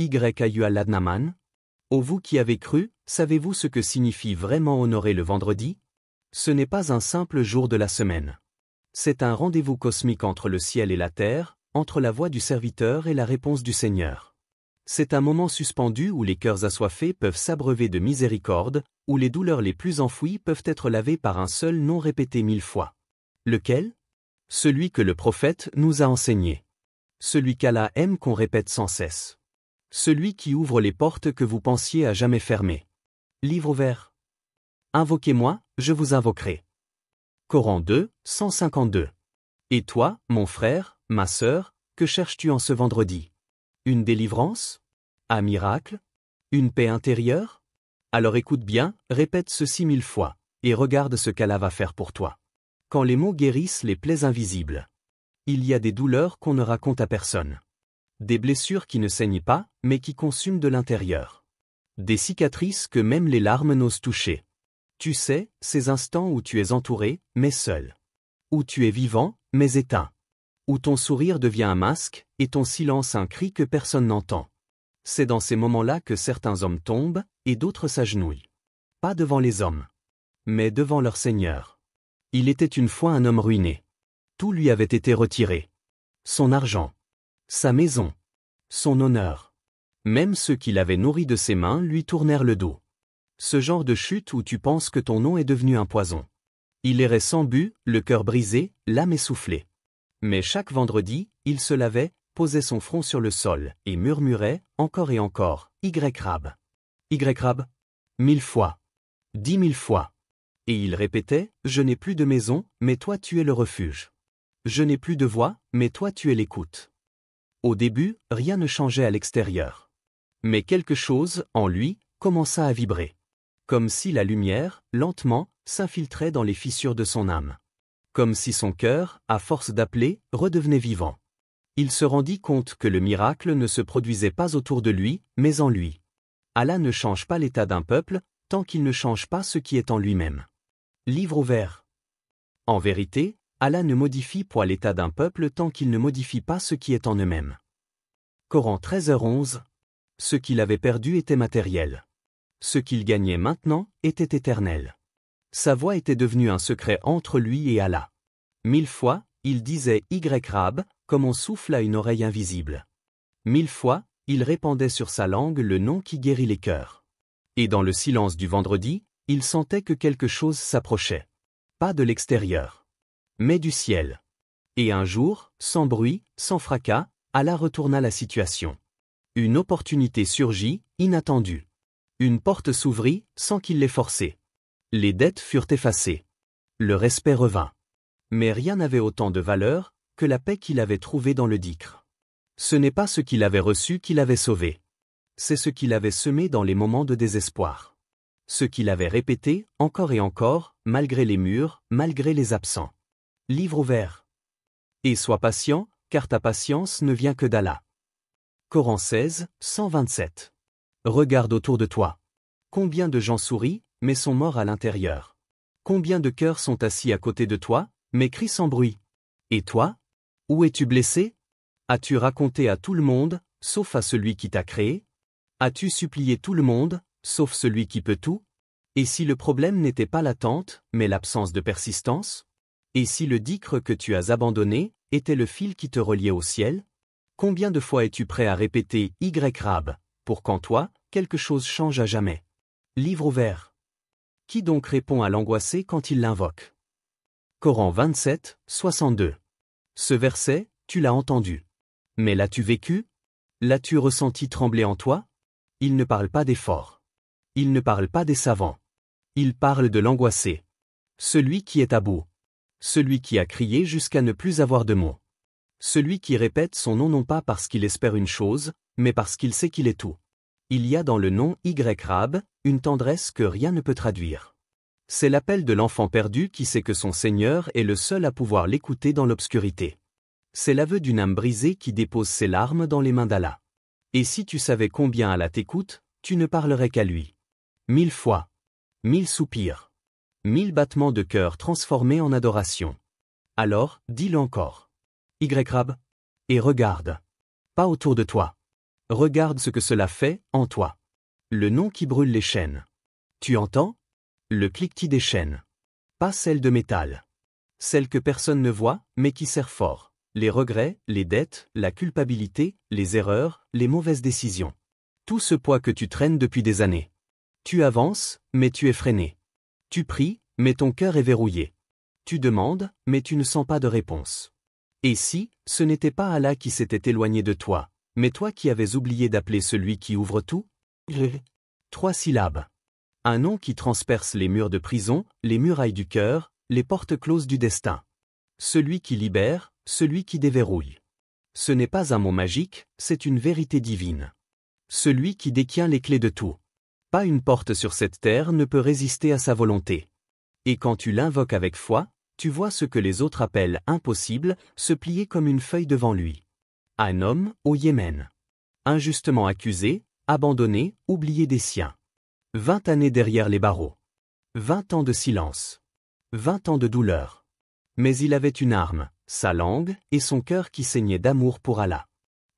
Yayualadnaman? Ô vous qui avez cru, savez-vous ce que signifie vraiment honorer le vendredi? Ce n'est pas un simple jour de la semaine. C'est un rendez-vous cosmique entre le ciel et la terre, entre la voix du serviteur et la réponse du Seigneur. C'est un moment suspendu où les cœurs assoiffés peuvent s'abreuver de miséricorde, où les douleurs les plus enfouies peuvent être lavées par un seul nom répété 1000 fois. Lequel? Celui que le prophète nous a enseigné. Celui qu'Allah aime qu'on répète sans cesse. Celui qui ouvre les portes que vous pensiez à jamais fermer. Livre ouvert. Invoquez-moi, je vous invoquerai. Coran 2, 152. Et toi, mon frère, ma sœur, que cherches-tu en ce vendredi? Une délivrance? Un miracle? Une paix intérieure? Alors écoute bien, répète ceci 1000 fois, et regarde ce qu'Allah va faire pour toi. Quand les mots guérissent les plaies invisibles. Il y a des douleurs qu'on ne raconte à personne. Des blessures qui ne saignent pas, mais qui consument de l'intérieur. Des cicatrices que même les larmes n'osent toucher. Tu sais, ces instants où tu es entouré, mais seul. Où tu es vivant, mais éteint. Où ton sourire devient un masque, et ton silence un cri que personne n'entend. C'est dans ces moments-là que certains hommes tombent, et d'autres s'agenouillent. Pas devant les hommes, mais devant leur Seigneur. Il était une fois un homme ruiné. Tout lui avait été retiré. Son argent, sa maison, son honneur. Même ceux qui l'avaient nourri de ses mains lui tournèrent le dos. Ce genre de chute où tu penses que ton nom est devenu un poison. Il errait sans but, le cœur brisé, l'âme essoufflée. Mais chaque vendredi, il se lavait, posait son front sur le sol, et murmurait, encore et encore, Y-Rab. Y-Rab? 1000 fois. 10 000 fois. Et il répétait, je n'ai plus de maison, mais toi tu es le refuge. Je n'ai plus de voix, mais toi tu es l'écoute. Au début, rien ne changeait à l'extérieur. Mais quelque chose, en lui, commença à vibrer. Comme si la lumière, lentement, s'infiltrait dans les fissures de son âme. Comme si son cœur, à force d'appeler, redevenait vivant. Il se rendit compte que le miracle ne se produisait pas autour de lui, mais en lui. Allah ne change pas l'état d'un peuple, tant qu'il ne change pas ce qui est en lui-même. Livre ouvert. En vérité, Allah ne modifie point l'état d'un peuple tant qu'il ne modifie pas ce qui est en eux-mêmes. Coran 13h11. Ce qu'il avait perdu était matériel. Ce qu'il gagnait maintenant était éternel. Sa voix était devenue un secret entre lui et Allah. 1000 fois, il disait Y-Rab, comme on souffle à une oreille invisible. 1000 fois, il répandait sur sa langue le nom qui guérit les cœurs. Et dans le silence du vendredi, il sentait que quelque chose s'approchait. Pas de l'extérieur, mais du ciel. Et un jour, sans bruit, sans fracas, Allah retourna la situation. Une opportunité surgit, inattendue. Une porte s'ouvrit, sans qu'il l'ait forcée. Les dettes furent effacées. Le respect revint. Mais rien n'avait autant de valeur que la paix qu'il avait trouvée dans le dhikr. Ce n'est pas ce qu'il avait reçu qui l'avait sauvé. C'est ce qu'il avait semé dans les moments de désespoir. Ce qu'il avait répété, encore et encore, malgré les murs, malgré les absents. Livre ouvert. Et sois patient, car ta patience ne vient que d'Allah. Coran 16, 127. Regarde autour de toi. Combien de gens sourient, mais sont morts à l'intérieur. Combien de cœurs sont assis à côté de toi, mais crient sans bruit. Et toi? Où es-tu blessé? As-tu raconté à tout le monde, sauf à celui qui t'a créé? As-tu supplié tout le monde, sauf celui qui peut tout? Et si le problème n'était pas l'attente, mais l'absence de persistance? Et si le dhikr que tu as abandonné était le fil qui te reliait au ciel? Combien de fois es-tu prêt à répéter Y-Rab, pour qu'en toi, quelque chose change à jamais? Livre ouvert. Qui donc répond à l'angoissé quand il l'invoque? Coran 27, 62. Ce verset, tu l'as entendu. Mais l'as-tu vécu? L'as-tu ressenti trembler en toi? Il ne parle pas des forts. Il ne parle pas des savants. Il parle de l'angoissé. Celui qui est à bout. Celui qui a crié jusqu'à ne plus avoir de mots. Celui qui répète son nom non pas parce qu'il espère une chose, mais parce qu'il sait qu'il est tout. Il y a dans le nom Y-Rab, une tendresse que rien ne peut traduire. C'est l'appel de l'enfant perdu qui sait que son Seigneur est le seul à pouvoir l'écouter dans l'obscurité. C'est l'aveu d'une âme brisée qui dépose ses larmes dans les mains d'Allah. Et si tu savais combien Allah t'écoute, tu ne parlerais qu'à lui. 1000 fois. 1000 soupirs. 1000 battements de cœur transformés en adoration. Alors, dis-le encore. Y-Rab. Et regarde. Pas autour de toi. Regarde ce que cela fait, en toi. Le nom qui brûle les chaînes. Tu entends? Le cliquetis des chaînes. Pas celle de métal. Celle que personne ne voit, mais qui serre fort. Les regrets, les dettes, la culpabilité, les erreurs, les mauvaises décisions. Tout ce poids que tu traînes depuis des années. Tu avances, mais tu es freiné. Tu pries, mais ton cœur est verrouillé. Tu demandes, mais tu ne sens pas de réponse. Et si, ce n'était pas Allah qui s'était éloigné de toi, mais toi qui avais oublié d'appeler celui qui ouvre tout? 3 syllabes. Un nom qui transperce les murs de prison, les murailles du cœur, les portes closes du destin. Celui qui libère, celui qui déverrouille. Ce n'est pas un mot magique, c'est une vérité divine. Celui qui détient les clés de tout. Pas une porte sur cette terre ne peut résister à sa volonté. Et quand tu l'invoques avec foi, tu vois ce que les autres appellent impossible, se plier comme une feuille devant lui. Un homme, au Yémen. Injustement accusé, abandonné, oublié des siens. 20 années derrière les barreaux. 20 ans de silence. 20 ans de douleur. Mais il avait une arme, sa langue, et son cœur qui saignait d'amour pour Allah.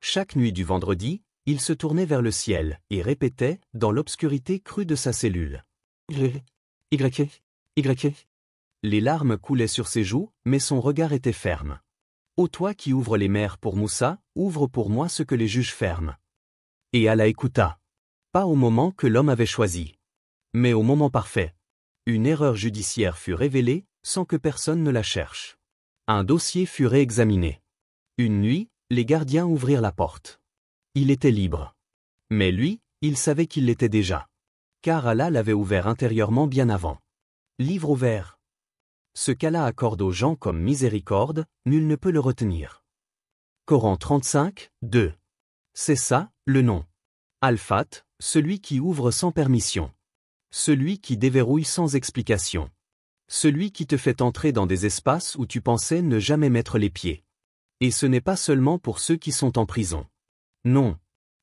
Chaque nuit du vendredi, il se tournait vers le ciel, et répétait, dans l'obscurité crue de sa cellule. Les larmes coulaient sur ses joues, mais son regard était ferme. Ô toi qui ouvres les mers pour Moussa, ouvre pour moi ce que les juges ferment. Et Allah écouta. Pas au moment que l'homme avait choisi. Mais au moment parfait. Une erreur judiciaire fut révélée, sans que personne ne la cherche. Un dossier fut réexaminé. Une nuit, les gardiens ouvrirent la porte. Il était libre. Mais lui, il savait qu'il l'était déjà. Car Allah l'avait ouvert intérieurement bien avant. Livre ouvert. Ce qu'Allah accorde aux gens comme miséricorde, nul ne peut le retenir. Coran 35, 2. C'est ça, le nom. Al-Fat, celui qui ouvre sans permission. Celui qui déverrouille sans explication. Celui qui te fait entrer dans des espaces où tu pensais ne jamais mettre les pieds. Et ce n'est pas seulement pour ceux qui sont en prison. Non.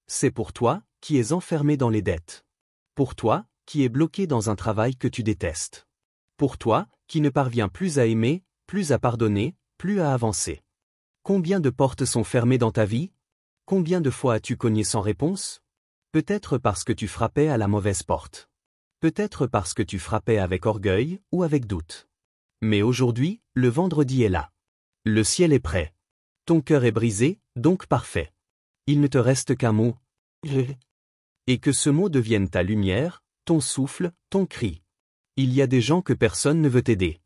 C'est pour toi, qui es enfermé dans les dettes. Pour toi, qui es bloqué dans un travail que tu détestes. Pour toi, qui ne parvient plus à aimer, plus à pardonner, plus à avancer. Combien de portes sont fermées dans ta vie? Combien de fois as-tu cogné sans réponse? Peut-être parce que tu frappais à la mauvaise porte. Peut-être parce que tu frappais avec orgueil ou avec doute. Mais aujourd'hui, le vendredi est là. Le ciel est prêt. Ton cœur est brisé, donc parfait. Il ne te reste qu'un mot. Et que ce mot devienne ta lumière, ton souffle, ton cri. Il y a des gens que personne ne veut aider.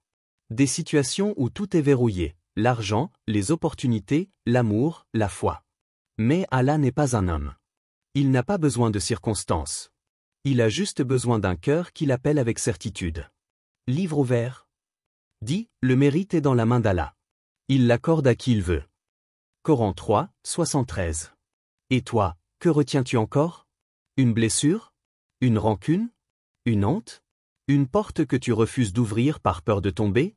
Des situations où tout est verrouillé, l'argent, les opportunités, l'amour, la foi. Mais Allah n'est pas un homme. Il n'a pas besoin de circonstances. Il a juste besoin d'un cœur qui l'appelle avec certitude. Livre ouvert. Dit, le mérite est dans la main d'Allah. Il l'accorde à qui il veut. Coran 3, 73. Et toi, que retiens-tu encore? Une blessure? Une rancune? Une honte? Une porte que tu refuses d'ouvrir par peur de tomber?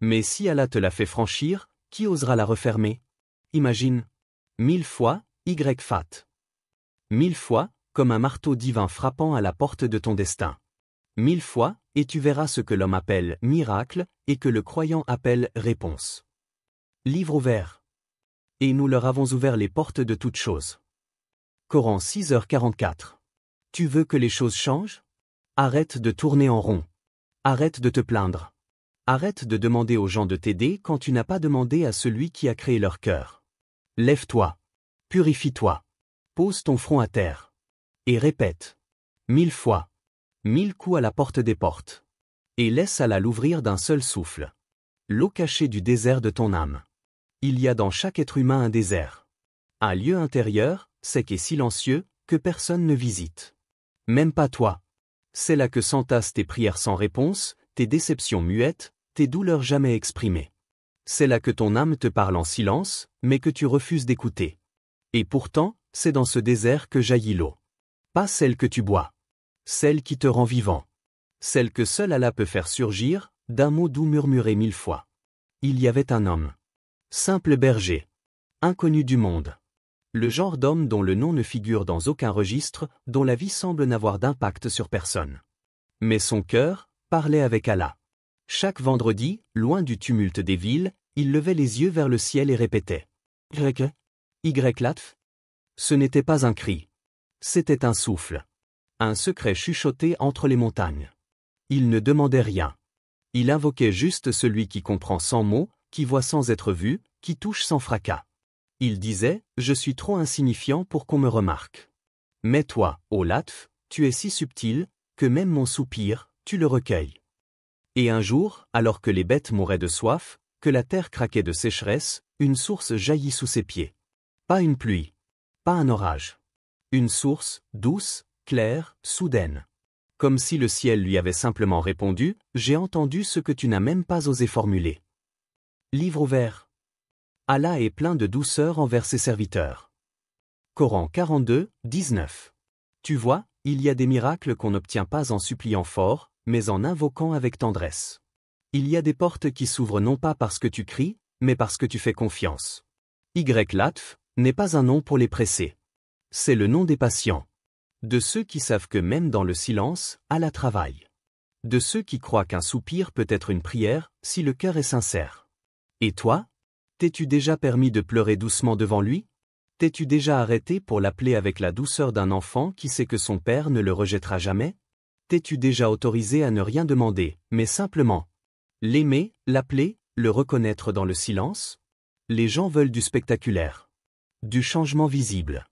Mais si Allah te l'a fait franchir, qui osera la refermer? Imagine. 1000 fois, Y-Fat. 1000 fois, comme un marteau divin frappant à la porte de ton destin. 1000 fois, et tu verras ce que l'homme appelle miracle, et que le croyant appelle réponse. Livre ouvert. Et nous leur avons ouvert les portes de toutes choses. Coran 6h44. Tu veux que les choses changent? Arrête de tourner en rond. Arrête de te plaindre. Arrête de demander aux gens de t'aider quand tu n'as pas demandé à celui qui a créé leur cœur. Lève-toi. Purifie-toi. Pose ton front à terre. Et répète. 1000 fois. 1000 coups à la porte des portes. Et laisse Allah l'ouvrir d'un seul souffle. L'eau cachée du désert de ton âme. Il y a dans chaque être humain un désert. Un lieu intérieur, sec et silencieux, que personne ne visite. Même pas toi. C'est là que s'entassent tes prières sans réponse, tes déceptions muettes, tes douleurs jamais exprimées. C'est là que ton âme te parle en silence, mais que tu refuses d'écouter. Et pourtant, c'est dans ce désert que jaillit l'eau. Pas celle que tu bois. Celle qui te rend vivant. Celle que seul Allah peut faire surgir, d'un mot doux murmuré 1000 fois. Il y avait un homme. Simple berger. Inconnu du monde. Le genre d'homme dont le nom ne figure dans aucun registre, dont la vie semble n'avoir d'impact sur personne. Mais son cœur parlait avec Allah. Chaque vendredi, loin du tumulte des villes, il levait les yeux vers le ciel et répétait. Y-Latf. Ce n'était pas un cri. C'était un souffle. Un secret chuchoté entre les montagnes. Il ne demandait rien. Il invoquait juste celui qui comprend sans mots, qui voit sans être vu, qui touche sans fracas. Il disait, je suis trop insignifiant pour qu'on me remarque. Mais toi, ô Latf, tu es si subtil, que même mon soupir, tu le recueilles. Et un jour, alors que les bêtes mouraient de soif, que la terre craquait de sécheresse, une source jaillit sous ses pieds. Pas une pluie. Pas un orage. Une source, douce, claire, soudaine. Comme si le ciel lui avait simplement répondu, j'ai entendu ce que tu n'as même pas osé formuler. Livre ouvert. Allah est plein de douceur envers ses serviteurs. Coran 42, 19. Tu vois, il y a des miracles qu'on n'obtient pas en suppliant fort, mais en invoquant avec tendresse. Il y a des portes qui s'ouvrent non pas parce que tu cries, mais parce que tu fais confiance. Latf n'est pas un nom pour les pressés. C'est le nom des patients. De ceux qui savent que même dans le silence, Allah travaille. De ceux qui croient qu'un soupir peut être une prière, si le cœur est sincère. Et toi? T'es-tu déjà permis de pleurer doucement devant lui? T'es-tu déjà arrêté pour l'appeler avec la douceur d'un enfant qui sait que son père ne le rejettera jamais? T'es-tu déjà autorisé à ne rien demander, mais simplement l'aimer, l'appeler, le reconnaître dans le silence? Les gens veulent du spectaculaire. Du changement visible.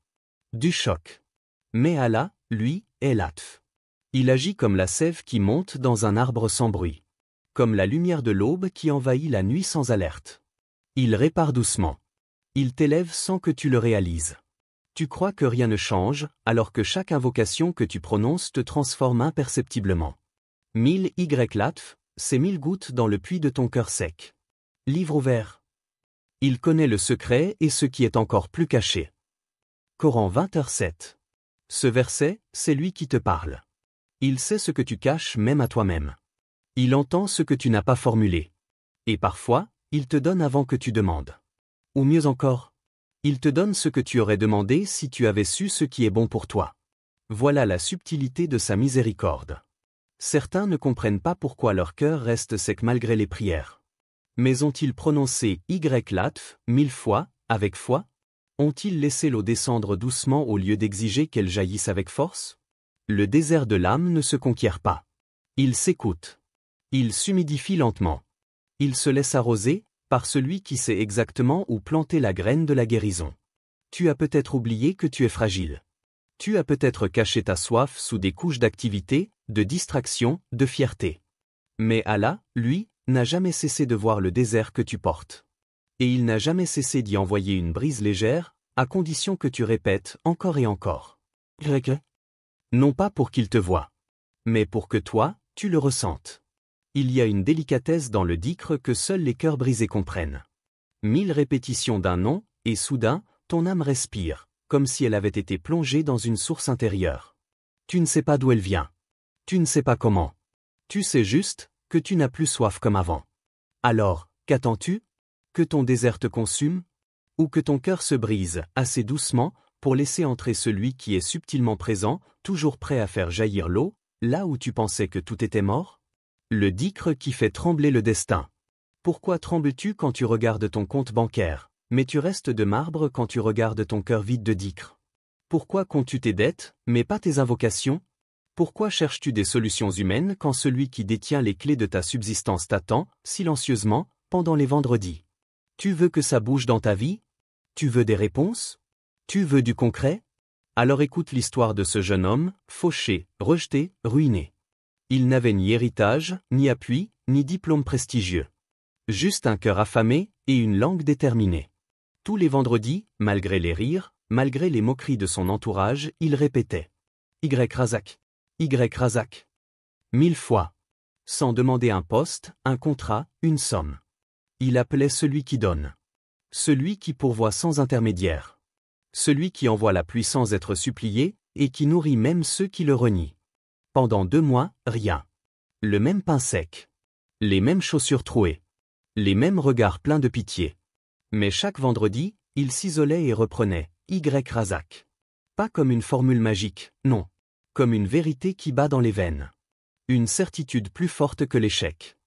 Du choc. Mais Allah, lui, est Latf. Il agit comme la sève qui monte dans un arbre sans bruit. Comme la lumière de l'aube qui envahit la nuit sans alerte. Il répare doucement. Il t'élève sans que tu le réalises. Tu crois que rien ne change, alors que chaque invocation que tu prononces te transforme imperceptiblement. 1000 Latf, c'est 1000 gouttes dans le puits de ton cœur sec. Livre ouvert. Il connaît le secret et ce qui est encore plus caché. Coran 20h7. Ce verset, c'est lui qui te parle. Il sait ce que tu caches même à toi-même. Il entend ce que tu n'as pas formulé. Et parfois, il te donne avant que tu demandes. Ou mieux encore, il te donne ce que tu aurais demandé si tu avais su ce qui est bon pour toi. Voilà la subtilité de sa miséricorde. Certains ne comprennent pas pourquoi leur cœur reste sec malgré les prières. Mais ont-ils prononcé Latf 1000 fois, avec foi? Ont-ils laissé l'eau descendre doucement au lieu d'exiger qu'elle jaillisse avec force? Le désert de l'âme ne se conquiert pas. Il s'écoute. Il s'humidifie lentement. Il se laisse arroser, par celui qui sait exactement où planter la graine de la guérison. Tu as peut-être oublié que tu es fragile. Tu as peut-être caché ta soif sous des couches d'activité, de distraction, de fierté. Mais Allah, lui, n'a jamais cessé de voir le désert que tu portes. Et il n'a jamais cessé d'y envoyer une brise légère, à condition que tu répètes encore et encore. Non pas pour qu'il te voie, mais pour que toi, tu le ressentes. Il y a une délicatesse dans le dhikr que seuls les cœurs brisés comprennent. 1000 répétitions d'un nom, et soudain, ton âme respire, comme si elle avait été plongée dans une source intérieure. Tu ne sais pas d'où elle vient. Tu ne sais pas comment. Tu sais juste que tu n'as plus soif comme avant. Alors, qu'attends-tu? Que ton désert te consume? Ou que ton cœur se brise, assez doucement, pour laisser entrer celui qui est subtilement présent, toujours prêt à faire jaillir l'eau, là où tu pensais que tout était mort? Le dhikr qui fait trembler le destin. Pourquoi trembles-tu quand tu regardes ton compte bancaire, mais tu restes de marbre quand tu regardes ton cœur vide de dhikr? Pourquoi comptes-tu tes dettes, mais pas tes invocations? Pourquoi cherches-tu des solutions humaines quand celui qui détient les clés de ta subsistance t'attend, silencieusement, pendant les vendredis? Tu veux que ça bouge dans ta vie? Tu veux des réponses? Tu veux du concret? Alors écoute l'histoire de ce jeune homme, fauché, rejeté, ruiné. Il n'avait ni héritage, ni appui, ni diplôme prestigieux. Juste un cœur affamé, et une langue déterminée. Tous les vendredis, malgré les rires, malgré les moqueries de son entourage, il répétait Razak. 1000 fois. Sans demander un poste, un contrat, une somme. Il appelait celui qui donne. Celui qui pourvoit sans intermédiaire. Celui qui envoie la pluie sans être supplié, et qui nourrit même ceux qui le renient. Pendant 2 mois, rien. Le même pain sec. Les mêmes chaussures trouées. Les mêmes regards pleins de pitié. Mais chaque vendredi, il s'isolait et reprenait Razak. Pas comme une formule magique, non. Comme une vérité qui bat dans les veines. Une certitude plus forte que l'échec.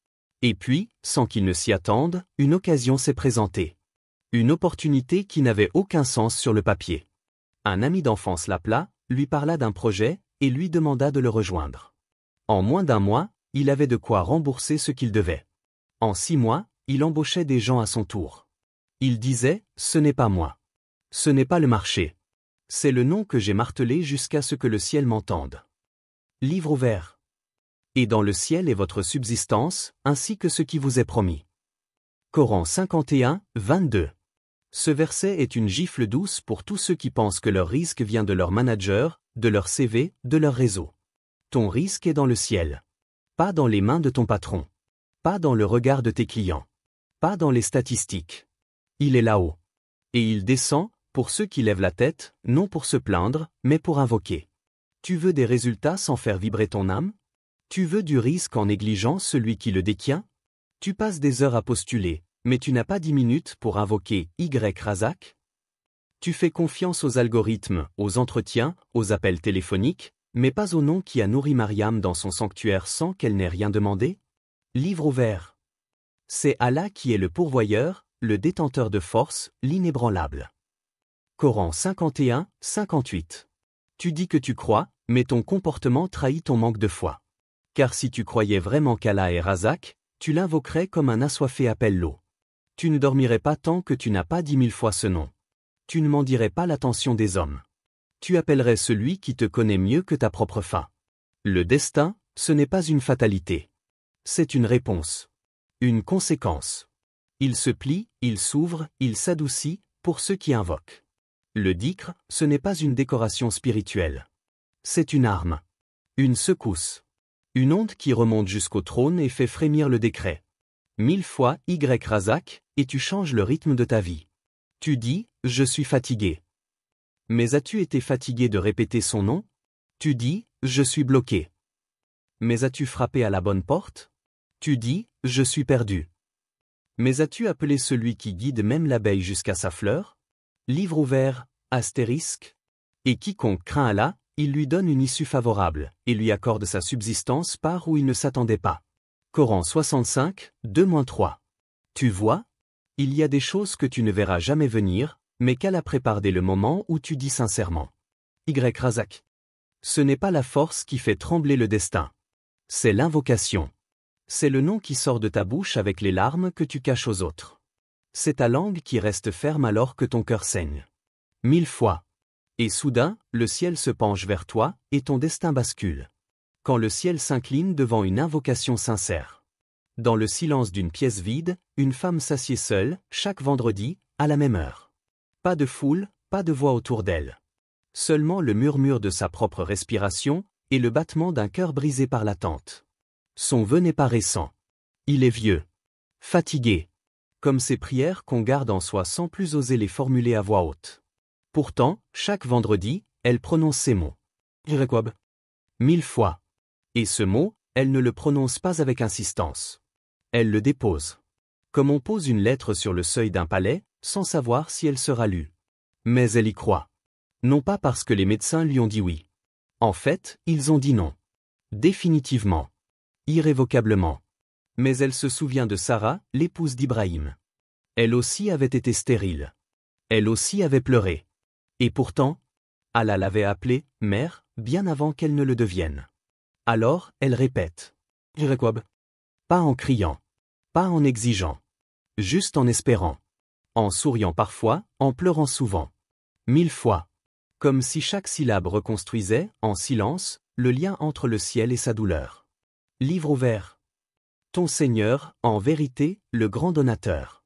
Et puis, sans qu'il ne s'y attende, une occasion s'est présentée. Une opportunité qui n'avait aucun sens sur le papier. Un ami d'enfance l'appela, lui parla d'un projet, et lui demanda de le rejoindre. En moins d'un mois, il avait de quoi rembourser ce qu'il devait. En 6 mois, il embauchait des gens à son tour. Il disait, ce n'est pas moi. Ce n'est pas le marché. C'est le nom que j'ai martelé jusqu'à ce que le ciel m'entende. Livre ouvert. Et dans le ciel est votre subsistance, ainsi que ce qui vous est promis. Coran 51, 22. Ce verset est une gifle douce pour tous ceux qui pensent que leur risque vient de leur manager, de leur CV, de leur réseau. Ton risque est dans le ciel. Pas dans les mains de ton patron. Pas dans le regard de tes clients. Pas dans les statistiques. Il est là-haut. Et il descend, pour ceux qui lèvent la tête, non pour se plaindre, mais pour invoquer. Tu veux des résultats sans faire vibrer ton âme? Tu veux du risque en négligeant celui qui le détient? Tu passes des heures à postuler, mais tu n'as pas 10 minutes pour invoquer Y Razak? Tu fais confiance aux algorithmes, aux entretiens, aux appels téléphoniques, mais pas au nom qui a nourri Mariam dans son sanctuaire sans qu'elle n'ait rien demandé? Livre ouvert. C'est Allah qui est le pourvoyeur, le détenteur de force, l'inébranlable. Coran 51, 58. Tu dis que tu crois, mais ton comportement trahit ton manque de foi. Car si tu croyais vraiment qu'Allah est Razak, tu l'invoquerais comme un assoiffé appelle l'eau. Tu ne dormirais pas tant que tu n'as pas 10 000 fois ce nom. Tu ne mendirais pas l'attention des hommes. Tu appellerais celui qui te connaît mieux que ta propre faim. Le destin, ce n'est pas une fatalité. C'est une réponse. Une conséquence. Il se plie, il s'ouvre, il s'adoucit, pour ceux qui invoquent. Le dhikr, ce n'est pas une décoration spirituelle. C'est une arme. Une secousse. Une onde qui remonte jusqu'au trône et fait frémir le décret. 1000 fois Y Razak, et tu changes le rythme de ta vie. Tu dis, je suis fatigué. Mais as-tu été fatigué de répéter son nom? Tu dis, je suis bloqué. Mais as-tu frappé à la bonne porte? Tu dis, je suis perdu. Mais as-tu appelé celui qui guide même l'abeille jusqu'à sa fleur? Livre ouvert, astérisque. Et quiconque craint Allah, il lui donne une issue favorable, et lui accorde sa subsistance par où il ne s'attendait pas. Coran 65, 2-3. Tu vois? Il y a des choses que tu ne verras jamais venir, mais qu'Allah prépare dès le moment où tu dis sincèrement. Y Razak. Ce n'est pas la force qui fait trembler le destin. C'est l'invocation. C'est le nom qui sort de ta bouche avec les larmes que tu caches aux autres. C'est ta langue qui reste ferme alors que ton cœur saigne. 1000 fois. Et soudain, le ciel se penche vers toi, et ton destin bascule. Quand le ciel s'incline devant une invocation sincère. Dans le silence d'une pièce vide, une femme s'assied seule, chaque vendredi, à la même heure. Pas de foule, pas de voix autour d'elle. Seulement le murmure de sa propre respiration, et le battement d'un cœur brisé par l'attente. Son vœu n'est pas récent. Il est vieux. Fatigué. Comme ces prières qu'on garde en soi sans plus oser les formuler à voix haute. Pourtant, chaque vendredi, elle prononce ces mots. 1000 fois. Et ce mot, elle ne le prononce pas avec insistance. Elle le dépose. Comme on pose une lettre sur le seuil d'un palais, sans savoir si elle sera lue. Mais elle y croit. Non pas parce que les médecins lui ont dit oui. En fait, ils ont dit non. Définitivement. Irrévocablement. Mais elle se souvient de Sarah, l'épouse d'Ibrahim. Elle aussi avait été stérile. Elle aussi avait pleuré. Et pourtant, Allah l'avait appelée « mère » bien avant qu'elle ne le devienne. Alors, elle répète. Pas en criant. Pas en exigeant. Juste en espérant. En souriant parfois, en pleurant souvent. 1000 fois. Comme si chaque syllabe reconstruisait, en silence, le lien entre le ciel et sa douleur. Livre ouvert. Ton Seigneur, en vérité, le grand donateur.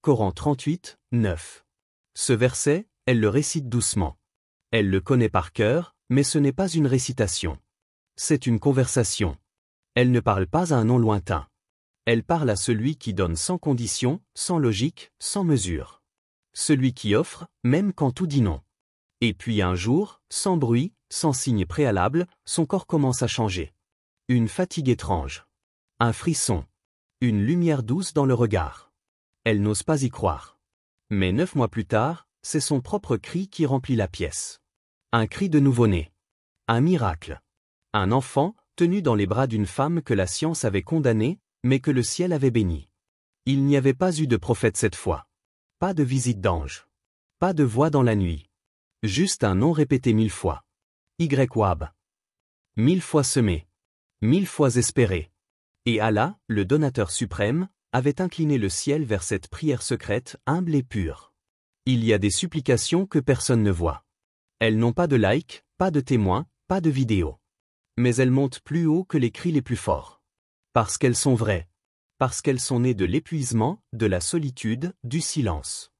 Coran 38, 9. Ce verset, elle le récite doucement. Elle le connaît par cœur, mais ce n'est pas une récitation. C'est une conversation. Elle ne parle pas à un nom lointain. Elle parle à celui qui donne sans condition, sans logique, sans mesure. Celui qui offre, même quand tout dit non. Et puis un jour, sans bruit, sans signe préalable, son corps commence à changer. Une fatigue étrange. Un frisson. Une lumière douce dans le regard. Elle n'ose pas y croire. Mais 9 mois plus tard, c'est son propre cri qui remplit la pièce. Un cri de nouveau-né. Un miracle. Un enfant, tenu dans les bras d'une femme que la science avait condamnée, mais que le ciel avait bénie. Il n'y avait pas eu de prophète cette fois. Pas de visite d'ange. Pas de voix dans la nuit. Juste un nom répété 1000 fois. YWAB. 1000 fois semé. 1000 fois espéré. Et Allah, le donateur suprême, avait incliné le ciel vers cette prière secrète, humble et pure. Il y a des supplications que personne ne voit. Elles n'ont pas de like, pas de témoins, pas de vidéo. Mais elles montent plus haut que les cris les plus forts. Parce qu'elles sont vraies. Parce qu'elles sont nées de l'épuisement, de la solitude, du silence.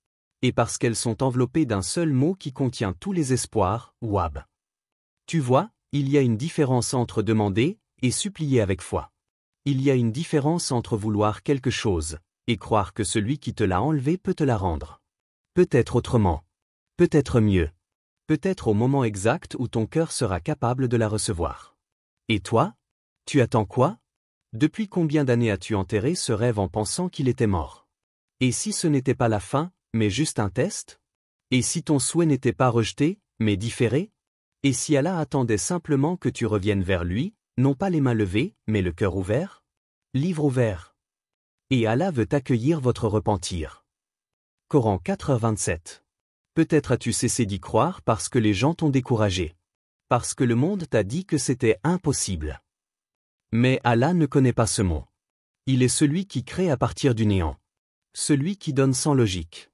Et parce qu'elles sont enveloppées d'un seul mot qui contient tous les espoirs, Wab. Tu vois, il y a une différence entre demander et supplier avec foi. Il y a une différence entre vouloir quelque chose et croire que celui qui te l'a enlevé peut te la rendre. Peut-être autrement. Peut-être mieux. Peut-être au moment exact où ton cœur sera capable de la recevoir. Et toi? Tu attends quoi? Depuis combien d'années as-tu enterré ce rêve en pensant qu'il était mort? Et si ce n'était pas la fin, mais juste un test? Et si ton souhait n'était pas rejeté, mais différé? Et si Allah attendait simplement que tu reviennes vers lui, non pas les mains levées, mais le cœur ouvert? Livre ouvert. Et Allah veut accueillir votre repentir. Coran 4h27. Peut-être as-tu cessé d'y croire parce que les gens t'ont découragé. Parce que le monde t'a dit que c'était impossible. Mais Allah ne connaît pas ce mot. Il est celui qui crée à partir du néant. Celui qui donne sans logique.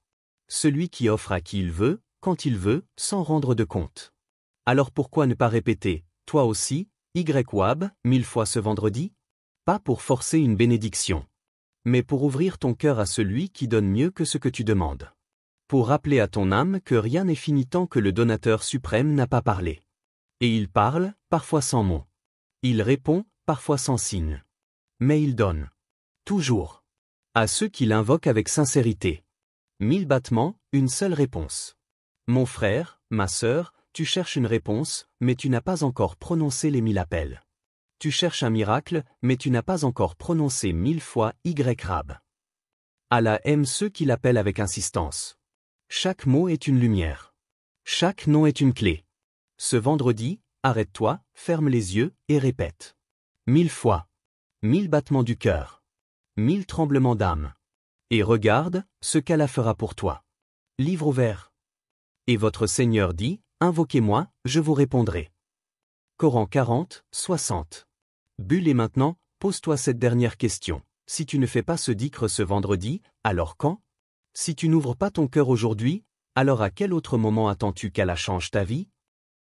Celui qui offre à qui il veut, quand il veut, sans rendre de compte. Alors pourquoi ne pas répéter, toi aussi, YWAB, 1000 fois ce vendredi? Pas pour forcer une bénédiction. Mais pour ouvrir ton cœur à celui qui donne mieux que ce que tu demandes. Pour rappeler à ton âme que rien n'est fini tant que le donateur suprême n'a pas parlé. Et il parle, parfois sans mots. Il répond, parfois sans signe. Mais il donne. Toujours. À ceux qui l'invoquent avec sincérité. 1000 battements, une seule réponse. Mon frère, ma sœur, tu cherches une réponse, mais tu n'as pas encore prononcé les 1000 appels. Tu cherches un miracle, mais tu n'as pas encore prononcé 1000 fois YRAB. Allah aime ceux qui l'appellent avec insistance. Chaque mot est une lumière. Chaque nom est une clé. Ce vendredi, arrête-toi, ferme les yeux et répète. 1000 fois. 1000 battements du cœur. 1000 tremblements d'âme. Et regarde ce qu'Allah fera pour toi. Livre ouvert. Et votre Seigneur dit, invoquez-moi, je vous répondrai. Coran 40, 60. Bulle et maintenant, pose-toi cette dernière question. Si tu ne fais pas ce dhikr ce vendredi, alors quand? Si tu n'ouvres pas ton cœur aujourd'hui, alors à quel autre moment attends-tu qu'Allah change ta vie?